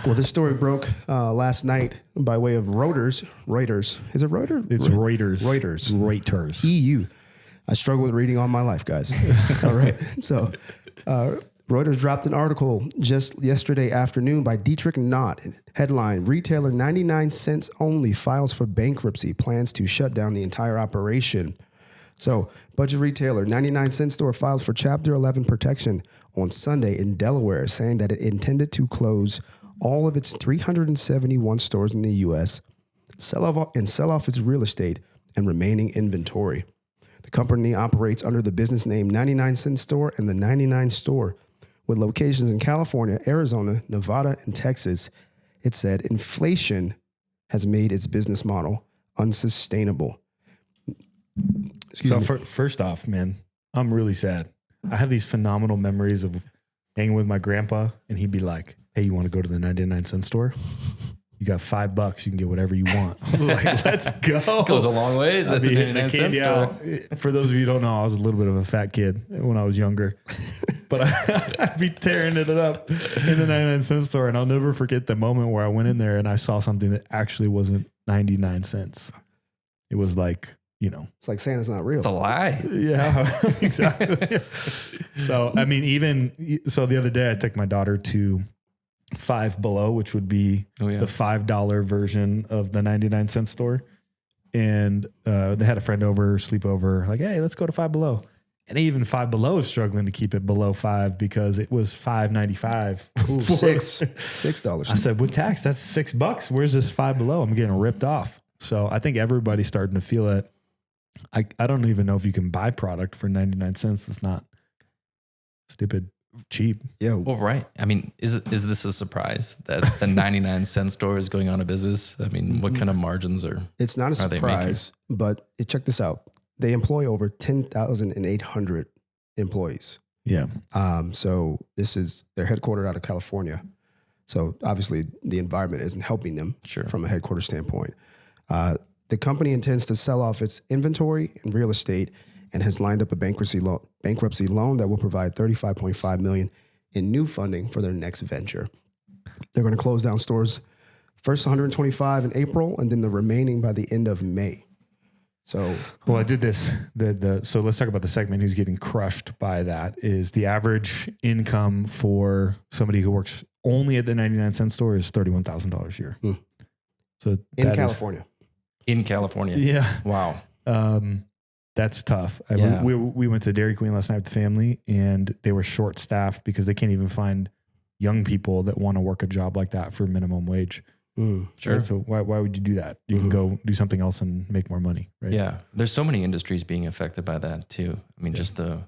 Well, this story broke last night by way of Reuters. Is it Reuters? It's Reuters. Reuters. EU. I struggle with reading all my life, guys. All right. So Reuters dropped an article just yesterday afternoon by Dietrich Knott. Headline, retailer 99 cents only files for bankruptcy, plans to shut down the entire operation. So budget retailer 99 cent store filed for Chapter 11 protection on Sunday in Delaware, saying that it intended to close all of its 371 stores in the U.S., sell off its real estate and remaining inventory. The company operates under the business name 99 Cent Store and the 99 Store, with locations in California, Arizona, Nevada, and Texas. It said inflation has made its business model unsustainable. First off, man, I'm really sad. I have these phenomenal memories of hanging with my grandpa, and he'd be like, "Hey, you want to go to the 99 cent store? You got $5. You can get whatever you want." I was like, let's go. Goes a long ways at the 99 cent store. For those of you who don't know, I was a little bit of a fat kid when I was younger, but I'd be tearing it up in the 99 cent store. And I'll never forget the moment where I went in there and I saw something that actually wasn't 99 cents. It was like, it's like Santa's not real. It's a lie. Yeah, exactly. So, I mean, the other day I took my daughter to Five Below, which would be the $5 version of the 99 cent store. And they had a friend over, sleepover, like, "Hey, let's go to Five Below." And even Five Below is struggling to keep it below $5 because it was $5.95. Ooh, $6. I said, with tax, that's $6. Where's this Five Below? I'm getting ripped off. So I think everybody's starting to feel it. I don't even know if you can buy product for 99 cents that's not stupid cheap. Yeah. Well, right. I mean, is this a surprise that the 99 cent store is going out of business? I mean, what kind of margins are? It's not a surprise, but check this out. They employ over 10,800 employees. Yeah. So they're headquartered out of California. So obviously the environment isn't helping them from a headquarters standpoint. The company intends to sell off its inventory and real estate and has lined up a bankruptcy loan that will provide $35.5 million in new funding for their next venture. They're going to close down stores, first 125 in April, and then the remaining by the end of May. So, well, I did this. So let's talk about the segment who's getting crushed by that. Is the average income for somebody who works only at the 99 cent store is $31,000 a year. So in California. In California. Yeah. Wow. That's tough. We went to Dairy Queen last night with the family, and they were short staffed because they can't even find young people that want to work a job like that for minimum wage. Sure. Right? So why would you do that? You can go do something else and make more money, right? Yeah. There's so many industries being affected by that too. I mean, just the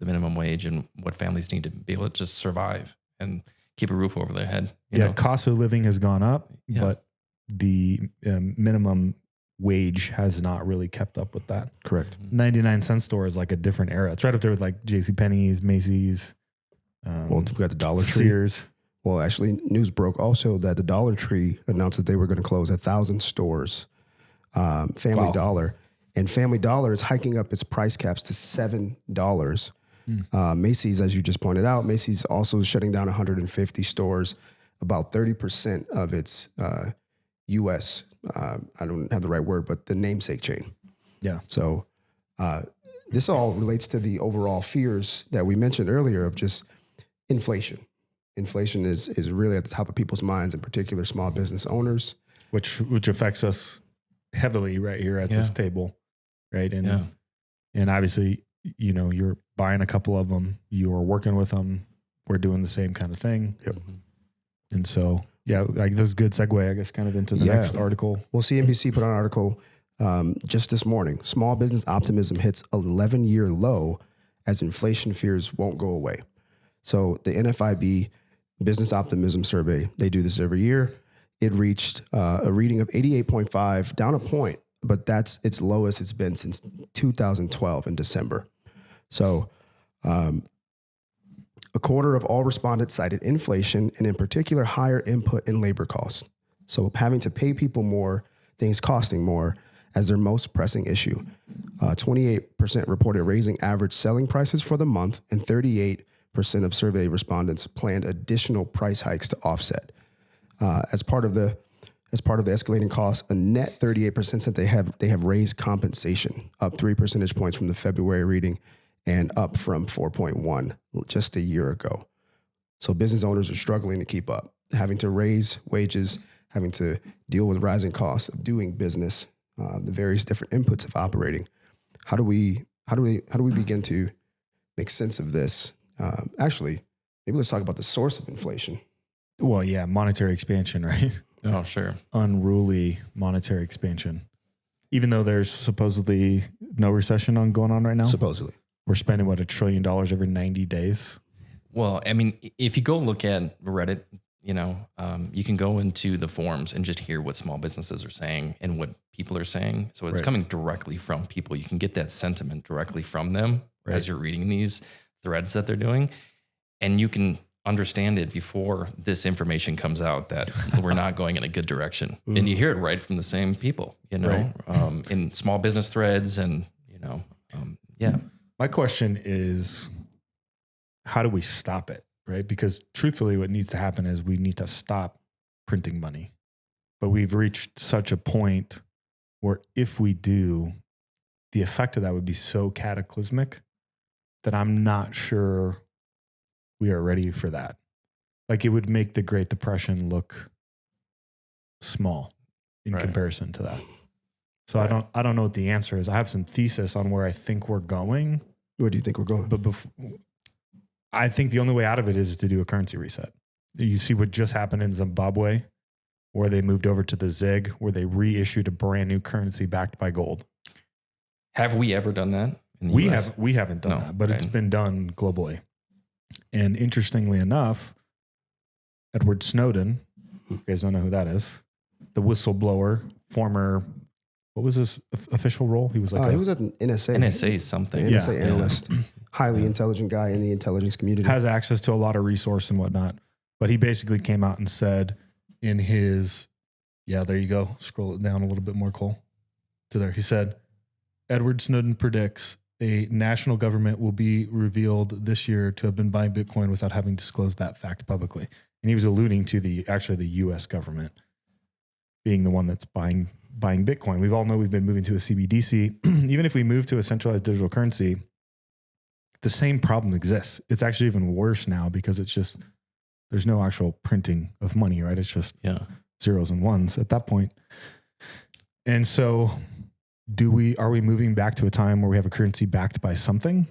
minimum wage and what families need to be able to just survive and keep a roof over their head. You know? Cost of living has gone up, but the minimum wage has not really kept up with that. Correct. 99 cent store is like a different era. It's right up there with like JCPenney's, Macy's. We got the Dollar Tree. Sears. Well, actually, news broke also that the Dollar Tree announced that they were going to close 1,000 stores. Family Dollar. And Family Dollar is hiking up its price caps to $7. Macy's, as you just pointed out, Macy's also shutting down 150 stores, about 30% of its U.S., I don't have the right word, but the namesake chain. Yeah. So this all relates to the overall fears that we mentioned earlier of just inflation. Inflation is really at the top of people's minds, in particular small business owners. Which affects us heavily right here at this table, right? And obviously, you're buying a couple of them, you are working with them, we're doing the same kind of thing. Yep. And so, like this is a good segue, I guess, kind of into the next article. Well, CNBC put out an article just this morning. Small business optimism hits 11-year low as inflation fears won't go away. So the NFIB Business Optimism Survey, they do this every year. It reached a reading of 88.5, down a point, but that's its lowest it's been since 2012 in December. So a quarter of all respondents cited inflation and in particular higher input and labor costs. So having to pay people more, things costing more as their most pressing issue. 28% reported raising average selling prices for the month, and 38% of survey respondents planned additional price hikes to offset. as part of the escalating costs, a net 38% said they have raised compensation, up 3 percentage points from the February reading and up from 4.1 just a year ago. So business owners are struggling to keep up, having to raise wages, having to deal with rising costs of doing business, the various different inputs of operating. How do we begin to make sense of this? Actually, maybe let's talk about the source of inflation. Well, yeah, monetary expansion, right? Oh, sure. Unruly monetary expansion. Even though there's supposedly no recession going on right now. Supposedly. We're spending, $1 trillion every 90 days? Well, I mean, if you go look at Reddit, you can go into the forums and just hear what small businesses are saying and what people are saying. So it's coming directly from people. You can get that sentiment directly from them as you're reading these threads that they're doing. And you can understand it before this information comes out that we're not going in a good direction. And you hear it right from the same people, in small business threads and, yeah. My question is, how do we stop it? Right? Because truthfully, what needs to happen is we need to stop printing money. But we've reached such a point where if we do, the effect of that would be so cataclysmic that I'm not sure we are ready for that. Like, it would make the Great Depression look small in comparison to that. So I don't know what the answer is. I have some thesis on where I think we're going. Where do you think we're going? But I think the only way out of it is to do a currency reset. You see what just happened in Zimbabwe, where they moved over to the ZiG, where they reissued a brand new currency backed by gold. Have we ever done that in the US? We haven't done that, but it's been done globally. And interestingly enough, Edward Snowden, you guys don't know who that is, the whistleblower, former, what was his official role? He was he was at an NSA. NSA something. NSA analyst. Highly intelligent guy in the intelligence community. Has access to a lot of resource and whatnot. But he basically came out and said in his, there you go. Scroll it down a little bit more, Cole. To there. He said, Edward Snowden predicts a national government will be revealed this year to have been buying Bitcoin without having disclosed that fact publicly. And he was alluding to the U.S. government being the one that's buying Bitcoin. We've all know we've been moving to a CBDC. Even if we move to a centralized digital currency, the same problem exists. It's actually even worse now because it's just, there's no actual printing of money, right? It's just zeros and ones at that point. And so are we moving back to a time where we have a currency backed by something?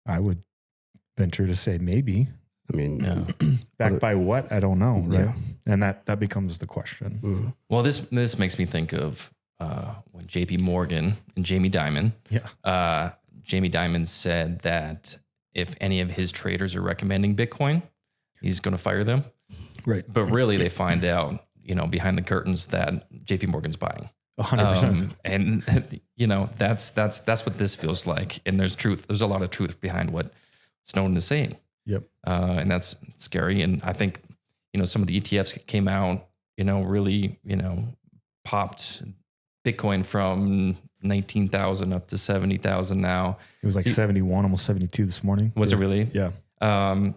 I would venture to say maybe. I mean, backed by what? I don't know. Right. Yeah. And that becomes the question. Mm-hmm. Well, this makes me think of when JP Morgan and Jamie Dimon. Yeah. Jamie Dimon said that if any of his traders are recommending Bitcoin, he's going to fire them. Right. But really they find out, behind the curtains that JP Morgan's buying. 100%. And that's what this feels like. And there's truth. There's a lot of truth behind what Snowden is saying. Yep. And that's scary. And I think, some of the ETFs came out, really, popped Bitcoin from 19,000 up to 70,000 now. It was like 71, almost 72 this morning. Was it really? Yeah.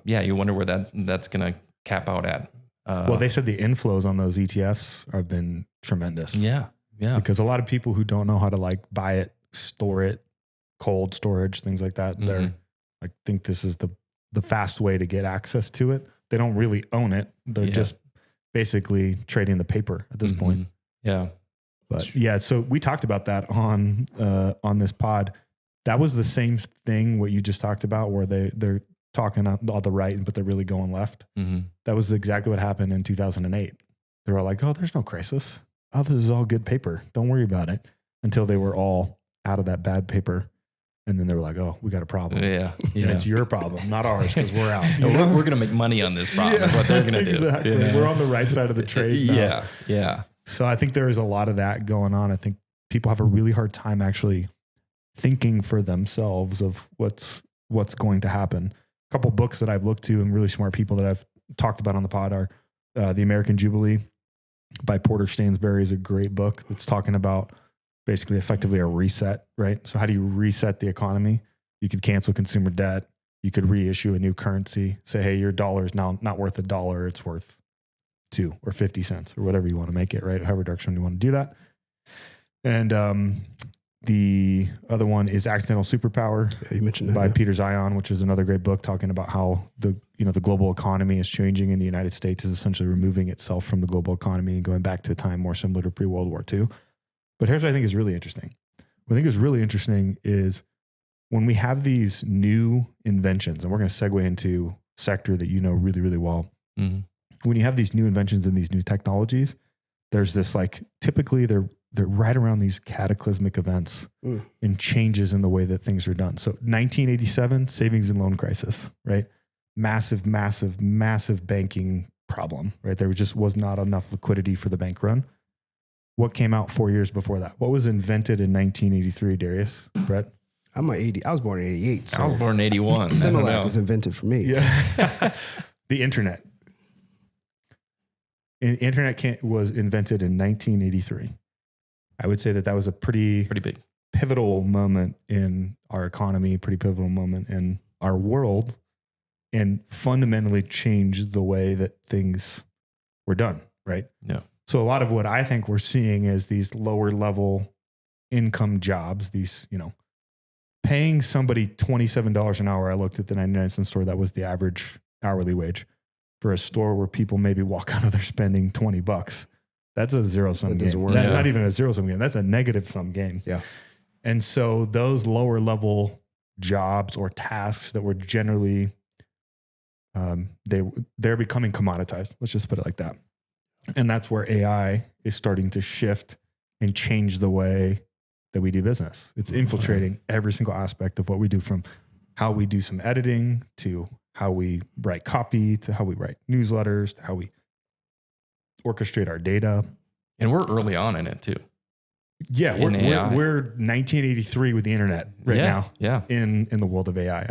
You wonder where that's going to cap out at. Well, they said the inflows on those ETFs have been tremendous. Yeah. Because a lot of people who don't know how to buy it, store it, cold storage, things like that, they're think this is the fast way to get access to it. They don't really own it. They're just basically trading the paper at this point. Yeah. But so we talked about that on this pod. That was the same thing what you just talked about, where they're talking on the right, but they're really going left. Mm-hmm. That was exactly what happened in 2008. They were like, "Oh, there's no crisis. Oh, this is all good paper. Don't worry about it." Until they were all out of that bad paper, and then they were like, "Oh, we got a problem." Yeah. And it's your problem, not ours, because we're out. We're going to make money on this problem. That's what they're going to do. Exactly. We're on the right side of the trade now. Yeah. So I think there is a lot of that going on. I think people have a really hard time actually thinking for themselves of what's going to happen. A couple of books that I've looked to and really smart people that I've talked about on the pod are The American Jubilee by Porter Stansberry is a great book. It's talking about basically effectively a reset, right? So how do you reset the economy? You could cancel consumer debt. You could reissue a new currency. Say, hey, your dollar is now not worth $1. It's worth 2 or 50 cents or whatever you want to make it, right? However direction you want to do that. And the other one is Accidental Superpower. Yeah, you mentioned that, by Peter Zion, which is another great book talking about how the global economy is changing, and the United States is essentially removing itself from the global economy and going back to a time more similar to pre-World War II. But here's what I think is really interesting. What I think is really interesting is when we have these new inventions, and we're going to segue into sector that you know really, really well. Mm-hmm. When you have these new inventions and these new technologies, there's this typically they're right around these cataclysmic events and changes in the way that things are done. So 1987, savings and loan crisis, right? Massive, massive, massive banking problem, right? There just was not enough liquidity for the bank run. What came out 4 years before that? What was invented in 1983, Darius? Brett? I was born in 88. So I was born in 81. Similac was invented for me. Yeah. The internet. Internet was invented in 1983. I would say that was a pretty big pivotal moment in our economy, pretty pivotal moment in our world, and fundamentally changed the way that things were done, right? Yeah. So a lot of what I think we're seeing is these lower level income jobs, these, paying somebody $27 an hour. I looked at the 99-cent store. That was the average hourly wage for a store where people maybe walk out of there spending $20. That's a zero-sum game. Not even a zero-sum game. That's a negative-sum game. Yeah. And so those lower-level jobs or tasks that were generally, they're becoming commoditized. Let's just put it like that. And that's where AI is starting to shift and change the way that we do business. It's infiltrating every single aspect of what we do, from how we do some editing to how we write copy to how we write newsletters to how we orchestrate our data. And we're early on in it too. Yeah, we're 1983 with the internet right now. Yeah. In the world of AI.